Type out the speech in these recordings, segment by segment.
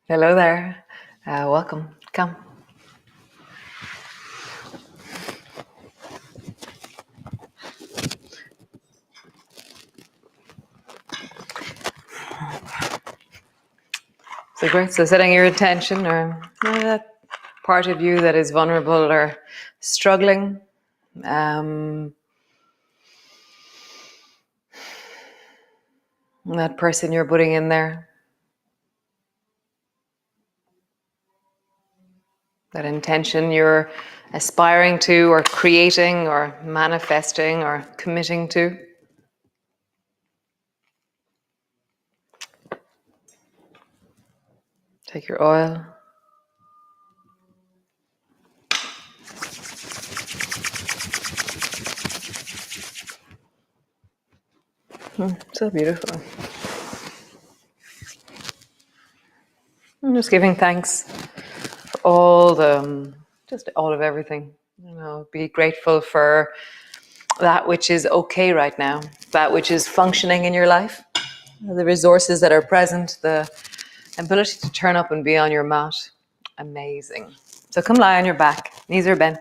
Hello there. Welcome. Come. So great. So setting your attention or that part of you that is vulnerable or struggling. That person you're putting in there. That intention you're aspiring to or creating or manifesting or committing to. Take your oil. So beautiful. I'm just giving thanks for just all of everything. Be grateful for that which is okay right now, that which is functioning in your life, the resources that are present, the ability to turn up and be on your mat. Amazing. So come lie on your back, knees are bent,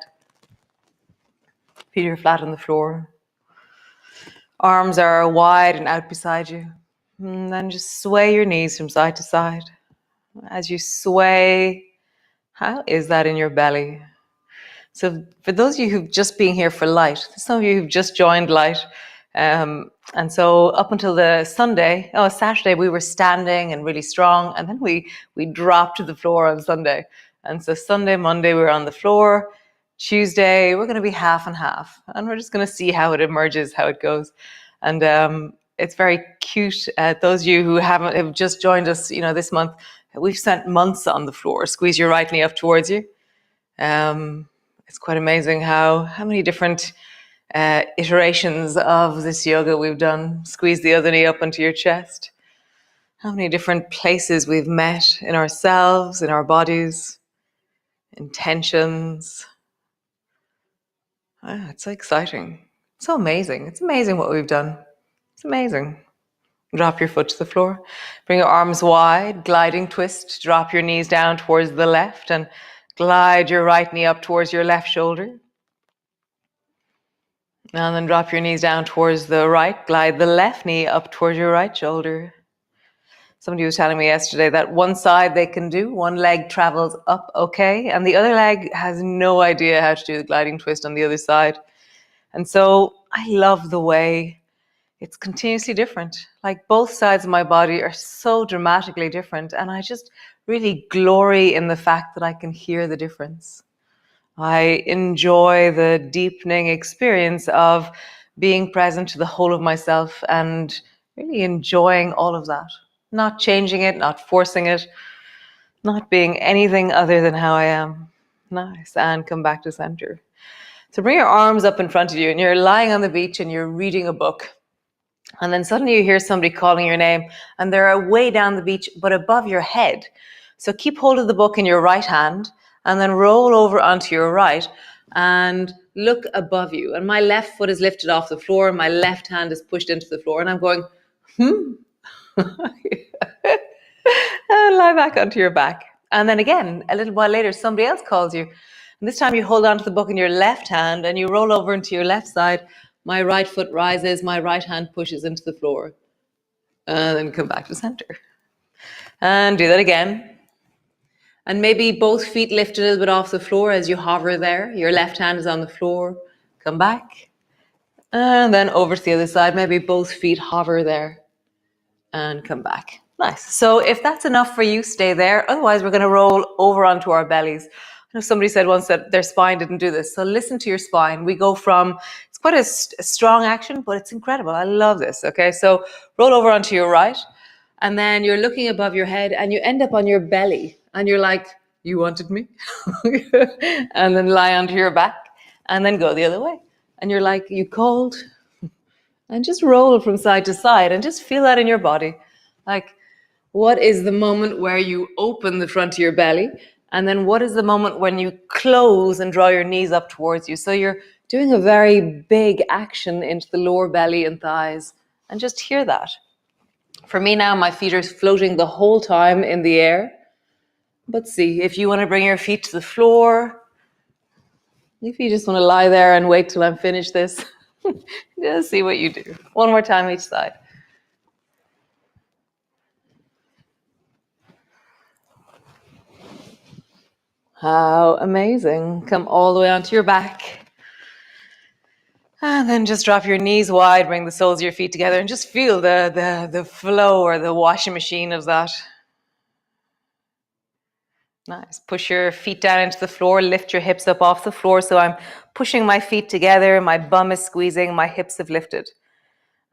feet are flat on the floor, arms are wide and out beside you. And then just sway your knees from side to side. As you sway, how is that in your belly? So for those of you who've just been here for light, some of you who've just joined light, and so up until Saturday, we were standing and really strong, and then we dropped to the floor on Sunday. And so Sunday, Monday, we were on the floor. Tuesday, we're going to be half and half, and we're just going to see how it emerges, how it goes. And it's very cute. Those of you who have just joined us, this month, we've spent months on the floor. Squeeze your right knee up towards you. It's quite amazing how many different iterations of this yoga we've done. Squeeze the other knee up into your chest. How many different places we've met in ourselves, in our bodies, intentions. It's so exciting. So amazing. It's amazing what we've done. It's amazing. Drop your foot to the floor. Bring your arms wide, gliding twist. Drop your knees down towards the left and glide your right knee up towards your left shoulder. And then drop your knees down towards the right. Glide the left knee up towards your right shoulder. Somebody was telling me yesterday that one side they can do, one leg travels up okay, and the other leg has no idea how to do the gliding twist on the other side. And so I love the way it's continuously different. Like both sides of my body are so dramatically different, and I just really glory in the fact that I can hear the difference. I enjoy the deepening experience of being present to the whole of myself and really enjoying all of that. Not changing it, not forcing it, not being anything other than how I am. Nice. And come back to center. So bring your arms up in front of you and you're lying on the beach and you're reading a book. And then suddenly you hear somebody calling your name and they're way down the beach, but above your head. So keep hold of the book in your right hand and then roll over onto your right and look above you. And my left foot is lifted off the floor and my left hand is pushed into the floor. And I'm going, and lie back onto your back. And then again, a little while later, somebody else calls you. And this time you hold on to the book in your left hand and you roll over into your left side. My right foot rises, my right hand pushes into the floor. And then come back to center. And do that again. And maybe both feet lift a little bit off the floor as you hover there. Your left hand is on the floor. Come back. And then over to the other side. Maybe both feet hover there. And come back. Nice. So if that's enough for you, stay there. Otherwise, we're going to roll over onto our bellies. I know somebody said once that their spine didn't do this. So listen to your spine. We go from, it's quite a strong action, but it's incredible. I love this. Okay, so roll over onto your right. And then you're looking above your head and you end up on your belly. And you're like, you wanted me? And then lie onto your back. And then go the other way. And you're like, you cold? And just roll from side to side and just feel that in your body. Like, what is the moment where you open the front of your belly? And then what is the moment when you close and draw your knees up towards you? So you're doing a very big action into the lower belly and thighs. And just hear that. For me now, my feet are floating the whole time in the air. But see, if you want to bring your feet to the floor, if you just want to lie there and wait till I'm finished this, just see what you do. One more time each side. How amazing. Come all the way onto your back. And then just drop your knees wide, bring the soles of your feet together, and just feel the flow or the washing machine of that. Nice. Push your feet down into the floor, lift your hips up off the floor. So I'm pushing my feet together, my bum is squeezing, my hips have lifted.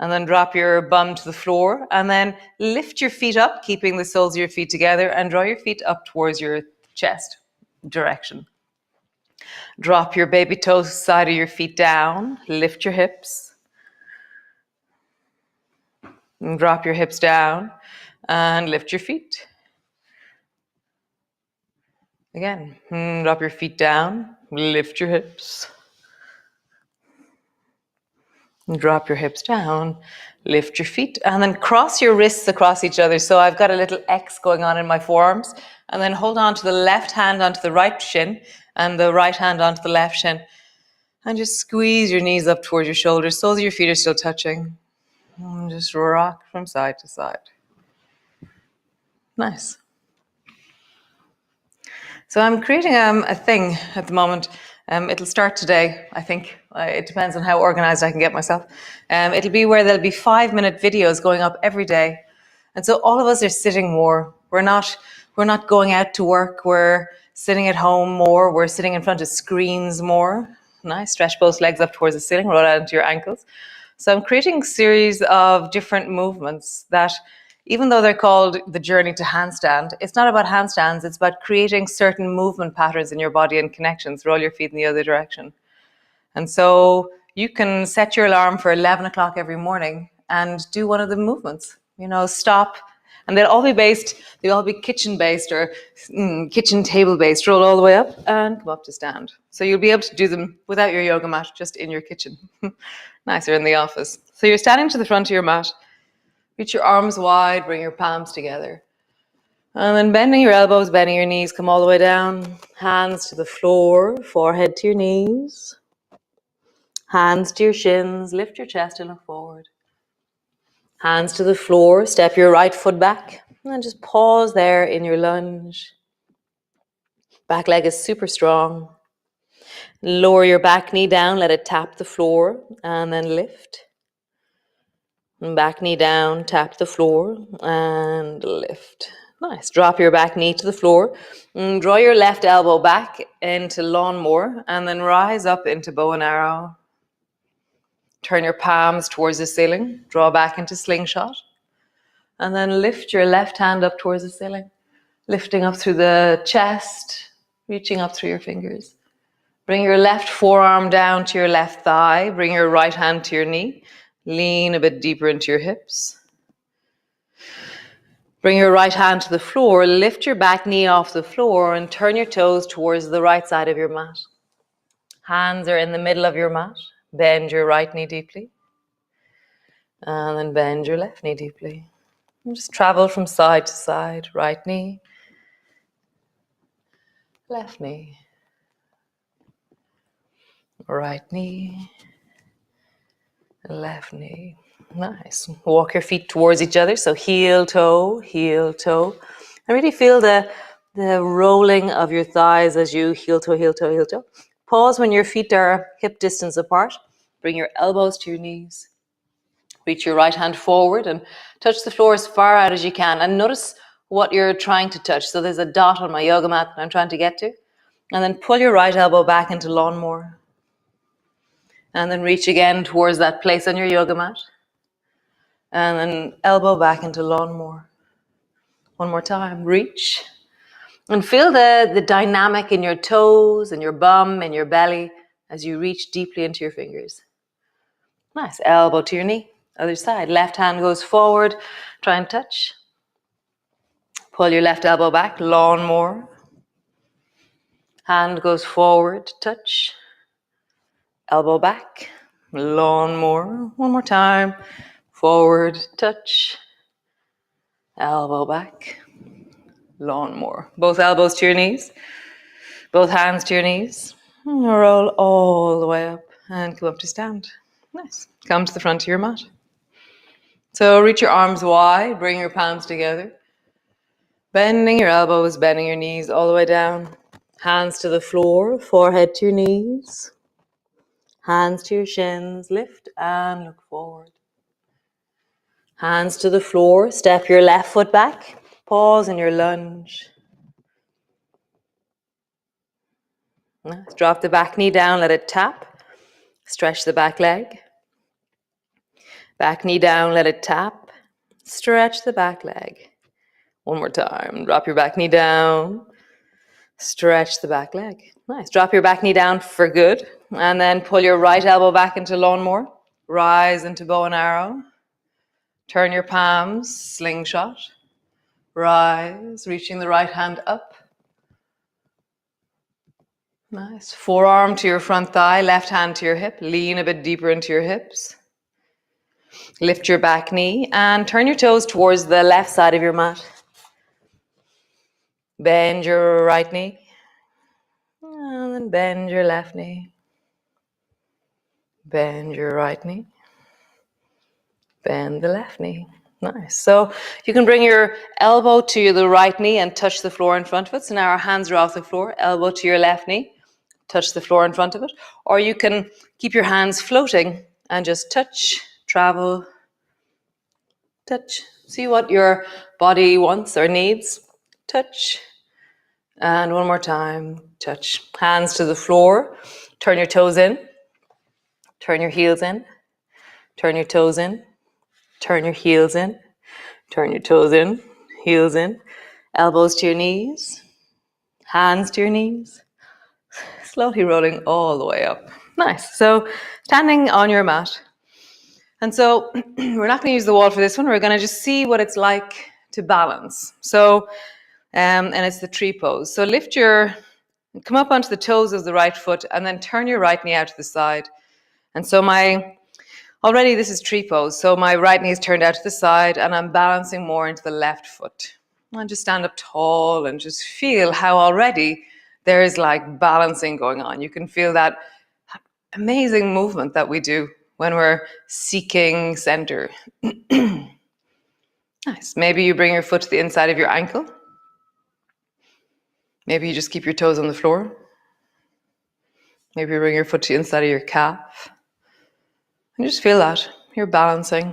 And then drop your bum to the floor and then lift your feet up, keeping the soles of your feet together, and draw your feet up towards your chest direction. Drop your baby toe side of your feet down, lift your hips. And drop your hips down and lift your feet. Again, drop your feet down, lift your hips. And drop your hips down, lift your feet, and then cross your wrists across each other. So I've got a little X going on in my forearms, and then hold on to the left hand onto the right shin and the right hand onto the left shin. And just squeeze your knees up towards your shoulders. Soles of your feet are still touching. And just rock from side to side. Nice. So I'm creating a thing at the moment. It'll start today, I think. It depends on how organized I can get myself. It'll be where there'll be 5-minute videos going up every day. And so all of us are sitting more. We're not going out to work. We're sitting at home more. We're sitting in front of screens more. Nice. Stretch both legs up towards the ceiling. Roll out into your ankles. So I'm creating a series of different movements that, even though they're called the journey to handstand, it's not about handstands. It's about creating certain movement patterns in your body and connections. Roll your feet in the other direction. And so you can set your alarm for 11 o'clock every morning and do one of the movements. Stop. And they'll all be kitchen based or kitchen table based. Roll all the way up and come up to stand. So you'll be able to do them without your yoga mat, just in your kitchen. Nicer in the office. So you're standing to the front of your mat. Reach your arms wide, bring your palms together. And then bending your elbows, bending your knees, come all the way down. Hands to the floor, forehead to your knees. Hands to your shins, lift your chest and look forward. Hands to the floor, step your right foot back. And then just pause there in your lunge. Back leg is super strong. Lower your back knee down, let it tap the floor, and then lift. Back knee down, tap the floor, and lift. Nice. Drop your back knee to the floor. Draw your left elbow back into lawnmower, and then rise up into bow and arrow. Turn your palms towards the ceiling. Draw back into slingshot. And then lift your left hand up towards the ceiling. Lifting up through the chest, reaching up through your fingers. Bring your left forearm down to your left thigh. Bring your right hand to your knee. Lean a bit deeper into your hips. Bring your right hand to the floor. Lift your back knee off the floor and turn your toes towards the right side of your mat. Hands are in the middle of your mat. Bend your right knee deeply. And then bend your left knee deeply. And just travel from side to side. Right knee. Left knee. Right knee. Left knee. Nice. Walk your feet towards each other. So heel, toe, heel, toe. And really feel the rolling of your thighs as you heel, toe, heel, toe, heel, toe. Pause when your feet are hip distance apart. Bring your elbows to your knees. Reach your right hand forward and touch the floor as far out as you can. And notice what you're trying to touch. So there's a dot on my yoga mat that I'm trying to get to. And then pull your right elbow back into lawnmower. And then reach again towards that place on your yoga mat. And then elbow back into lawnmower. One more time. Reach. And feel the dynamic in your toes and your bum and your belly as you reach deeply into your fingers. Nice. Elbow to your knee. Other side. Left hand goes forward. Try and touch. Pull your left elbow back. Lawnmower. Hand goes forward. Touch. Elbow back. Lawnmower. One more time. Forward. Touch. Elbow back. lawnmower. Both elbows to your knees, both hands to your knees. Roll all the way up and come up to stand. Nice. Come to the front of your mat. So reach your arms wide, bring your palms together. Bending your elbows, bending your knees all the way down. Hands to the floor, forehead to your knees. Hands to your shins, lift and look forward. Hands to the floor, step your left foot back. Pause in your lunge. Nice. Drop the back knee down, let it tap. Stretch the back leg. Back knee down, let it tap. Stretch the back leg. One more time. Drop your back knee down. Stretch the back leg. Nice. Drop your back knee down for good. And then pull your right elbow back into lawnmower. Rise into bow and arrow. Turn your palms, slingshot. Rise, reaching the right hand up. Nice. Forearm to your front thigh, left hand to your hip. Lean a bit deeper into your hips. Lift your back knee and turn your toes towards the left side of your mat. Bend your right knee. And then bend your left knee. Bend your right knee. Bend the left knee. Nice. So you can bring your elbow to the right knee and touch the floor in front of it. So now our hands are off the floor. Elbow to your left knee. Touch the floor in front of it. Or you can keep your hands floating and just touch, travel, touch. See what your body wants or needs. Touch. And one more time. Touch. Hands to the floor. Turn your toes in. Turn your heels in. Turn your toes in. Turn your heels in. Turn your toes in. Heels in. Elbows to your knees. Hands to your knees. Slowly rolling all the way up. Nice. So standing on your mat. And so we're not going to use the wall for this one. We're going to just see what it's like to balance. So, and it's the tree pose. So come up onto the toes of the right foot and then turn your right knee out to the side. And so already this is tree pose. So my right knee is turned out to the side and I'm balancing more into the left foot. And just stand up tall and just feel how already there is like balancing going on. You can feel that amazing movement that we do when we're seeking center. Nice. Maybe you bring your foot to the inside of your ankle. Maybe you just keep your toes on the floor. Maybe you bring your foot to the inside of your calf. And just feel that. You're balancing.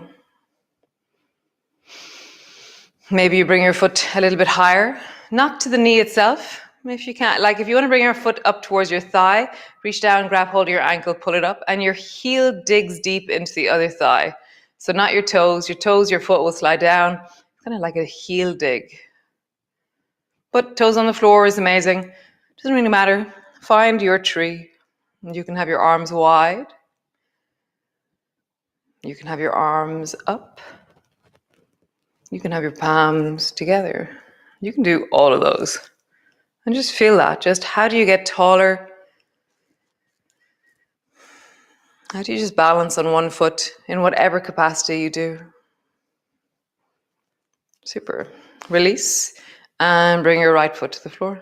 Maybe you bring your foot a little bit higher, not to the knee itself. If you can't, like if you want to bring your foot up towards your thigh, reach down, grab hold of your ankle, pull it up, and your heel digs deep into the other thigh. So not your toes, your foot will slide down, kind of like a heel dig. But toes on the floor is amazing. Doesn't really matter. Find your tree. You can have your arms wide. You can have your arms up. You can have your palms together. You can do all of those. And just feel that. Just how do you get taller? How do you just balance on one foot in whatever capacity you do? Super. Release and bring your right foot to the floor.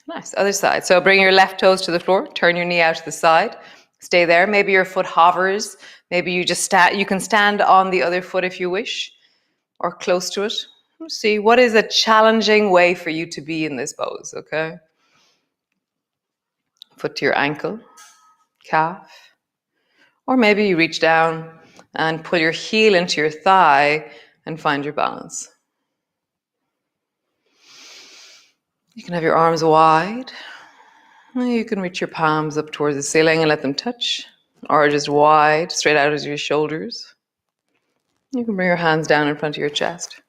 Nice. Other side. So bring your left toes to the floor. Turn your knee out to the side. Stay there. Maybe your foot hovers. Maybe you can stand on the other foot if you wish, or close to it. Let's see, what is a challenging way for you to be in this pose, okay? Foot to your ankle, calf. Or maybe you reach down and pull your heel into your thigh and find your balance. You can have your arms wide. You can reach your palms up towards the ceiling and let them touch, or just wide, straight out as your shoulders. You can bring your hands down in front of your chest.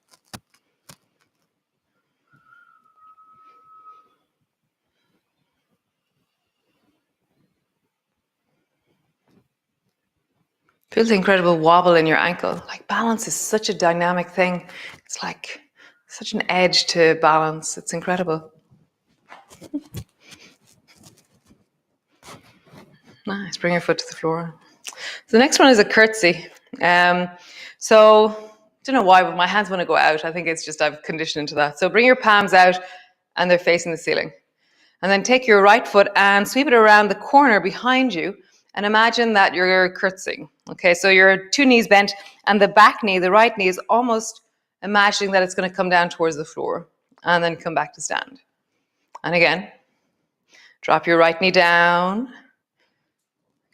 Feel the incredible wobble in your ankle. Like balance is such a dynamic thing. It's like such an edge to balance. It's incredible. Nice. Bring your foot to the floor. So the next one is a curtsy. So Don't know why, but my hands want to go out. I think it's just I've conditioned into that. So bring your palms out and they're facing the ceiling. And then take your right foot and sweep it around the corner behind you and imagine that you're curtsying. Okay, so your two knees bent and the back knee, the right knee, is almost imagining that it's going to come down towards the floor and then come back to stand. And again, drop your right knee down,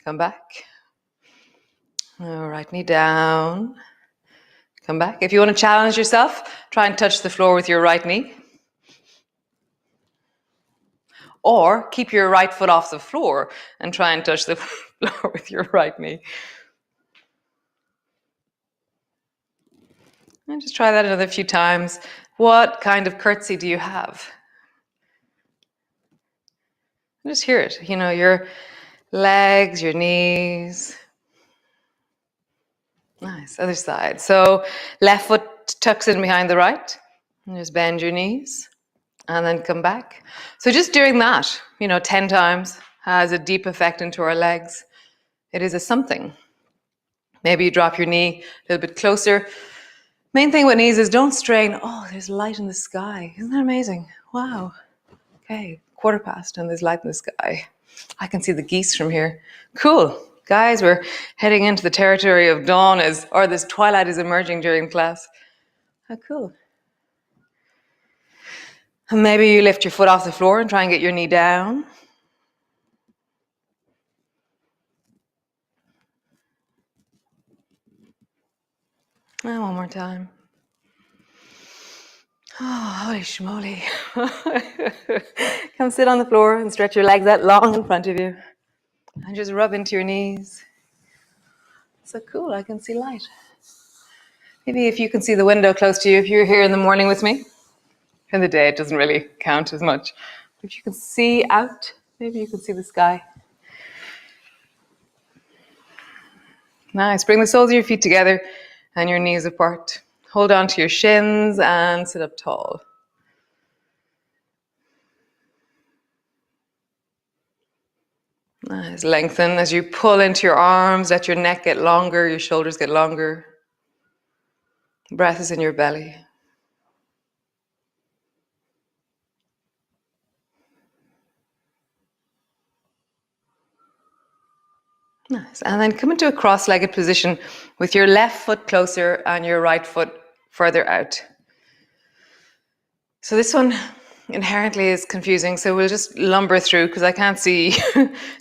come back. Right knee down, come back. If you want to challenge yourself, try and touch the floor with your right knee. Or keep your right foot off the floor and try and touch the floor with your right knee. And just try that another few times. What kind of curtsy do you have? Just hear it. You know, your legs, your knees. Nice. Other side. So left foot tucks in behind the right. And just bend your knees. And then come back. So just doing that, 10 times has a deep effect into our legs. It is a something. Maybe you drop your knee a little bit closer. Main thing with knees is don't strain. Oh, there's light in the sky. Isn't that amazing? Wow. Okay, 1:15 and there's light in the sky. I can see the geese from here. Cool. Guys, we're heading into the territory of dawn or this twilight is emerging during class. How cool. And maybe you lift your foot off the floor and try and get your knee down. And one more time. Oh, holy schmoly. Come sit on the floor and stretch your legs out long in front of you. And just rub into your knees. So cool, I can see light. Maybe if you can see the window close to you, if you're here in the morning with me. In the day, it doesn't really count as much. If you can see out, maybe you can see the sky. Nice. Bring the soles of your feet together and your knees apart. Hold on to your shins and sit up tall. Nice. Lengthen as you pull into your arms. Let your neck get longer, your shoulders get longer. Breath is in your belly. Nice. And then come into a cross-legged position with your left foot closer and your right foot further out. So this one inherently is confusing, so we'll just lumber through because I can't see.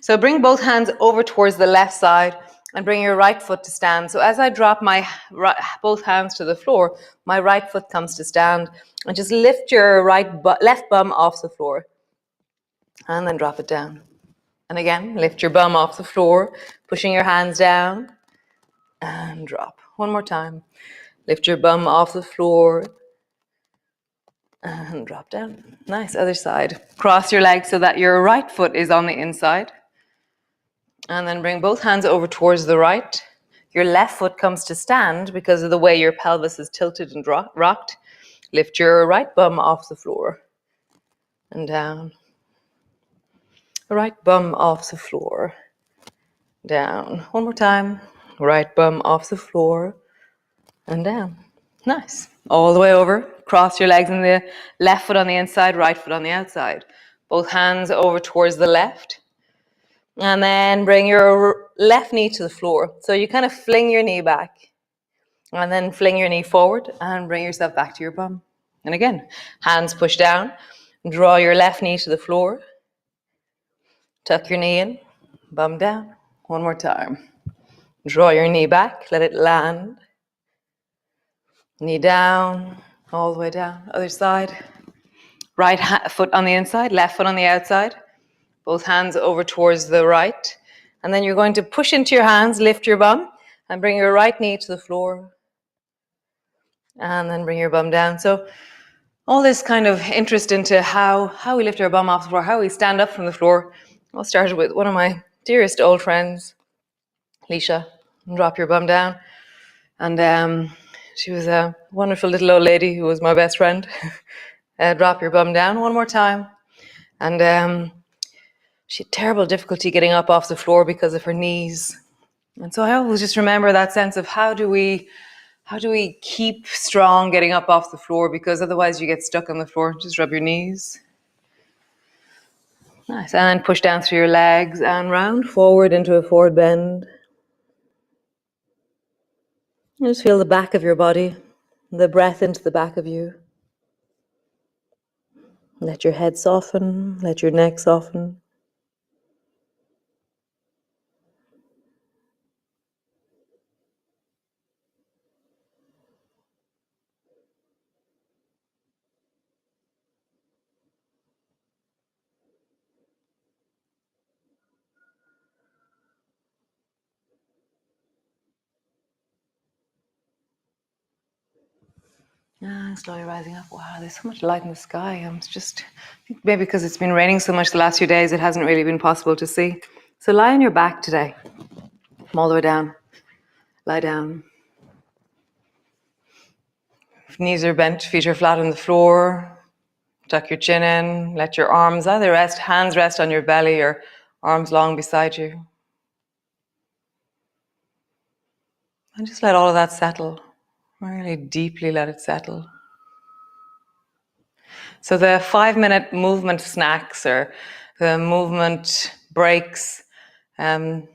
So bring both hands over towards the left side and bring your right foot to stand. So as I drop my both hands to the floor, my right foot comes to stand. And just lift your left bum off the floor and then drop it down. And again, lift your bum off the floor, pushing your hands down and drop. One more time. Lift your bum off the floor and drop down. Nice. Other side. Cross your legs so that your right foot is on the inside. And then bring both hands over towards the right. Your left foot comes to stand because of the way your pelvis is tilted and rocked. Lift your right bum off the floor and down. Right bum off the floor, down. One more time. Right bum off the floor and down. Nice. All the way over. Cross your legs and the left foot on the inside, right foot on the outside. Both hands over towards the left. And then bring your left knee to the floor. So you kind of fling your knee back and then fling your knee forward and bring yourself back to your bum. And again, hands push down. Draw your left knee to the floor. Tuck your knee in, bum down. One more time. Draw your knee back, let it land. Knee down, all the way down. Other side. Right foot on the inside, left foot on the outside. Both hands over towards the right. And then you're going to push into your hands, lift your bum, and bring your right knee to the floor. And then bring your bum down. So all this kind of interest into how we lift our bum off the floor, how we stand up from the floor. I started with one of my dearest old friends, Leisha. Drop your bum down. And she was a wonderful little old lady who was my best friend. Drop your bum down one more time. And she had terrible difficulty getting up off the floor because of her knees. And so I always just remember that sense of how do we How do we keep strong getting up off the floor? Because otherwise you get stuck on the floor. Just rub your knees. Nice. And push down through your legs and round forward into a forward bend. And just feel the back of your body, the breath into the back of you. Let your head soften, let your neck soften. And slowly rising up. Wow, there's so much light in the sky. I'm just, maybe because it's been raining so much the last few days, it hasn't really been possible to see. So lie on your back today. Come all the way down. Lie down. If knees are bent, feet are flat on the floor. Tuck your chin in. Let your arms either rest, hands rest on your belly or arms long beside you. And just let all of that settle. Really deeply let it settle. So the 5-minute movement snacks or the movement breaks, I'll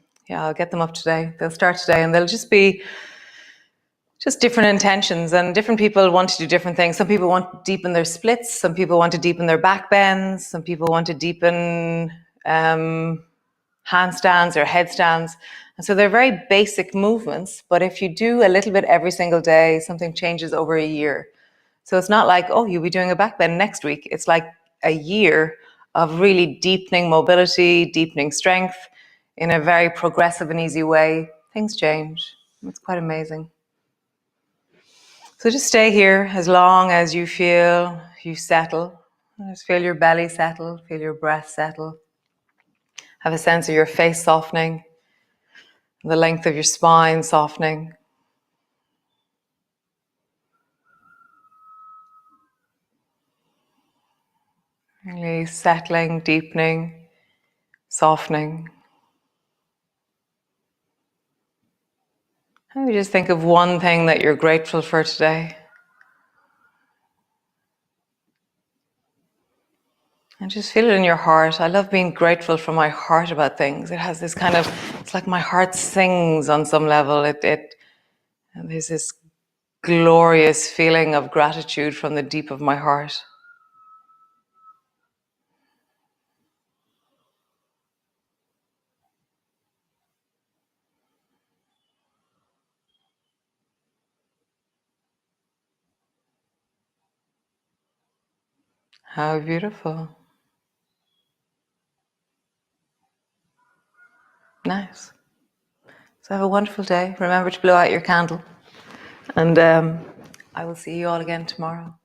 get them up today. They'll start today and they'll just be just different intentions, and different people want to do different things. Some people want to deepen their splits. Some people want to deepen their back bends. Some people want to deepen handstands or headstands. And so they're very basic movements, but if you do a little bit every single day, something changes over a year. So it's not like, oh, you'll be doing a back bend next week. It's like a year of really deepening mobility, deepening strength in a very progressive and easy way. Things change. It's quite amazing. So just stay here as long as you feel you settle. Just feel your belly settle, feel your breath settle. Have a sense of your face softening, the length of your spine softening. Really settling, deepening, softening. Maybe just think of one thing that you're grateful for today. And just feel it in your heart. I love being grateful from my heart about things. It has this kind of, it's like my heart sings on some level. And there's this glorious feeling of gratitude from the deep of my heart. How beautiful. Nice. So have a wonderful day. Remember to blow out your candle. And I will see you all again tomorrow.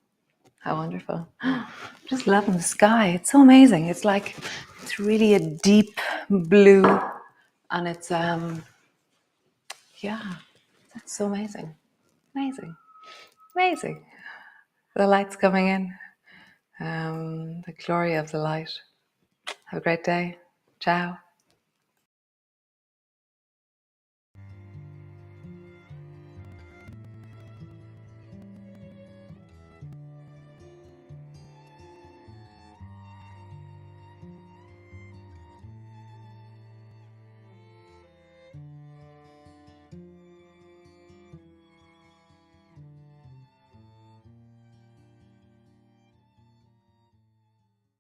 How wonderful. I'm just loving the sky. It's so amazing. It's like, it's really a deep blue. And it's, that's so amazing. Amazing. Amazing. The light's coming in. The glory of the light. Have a great day. Ciao.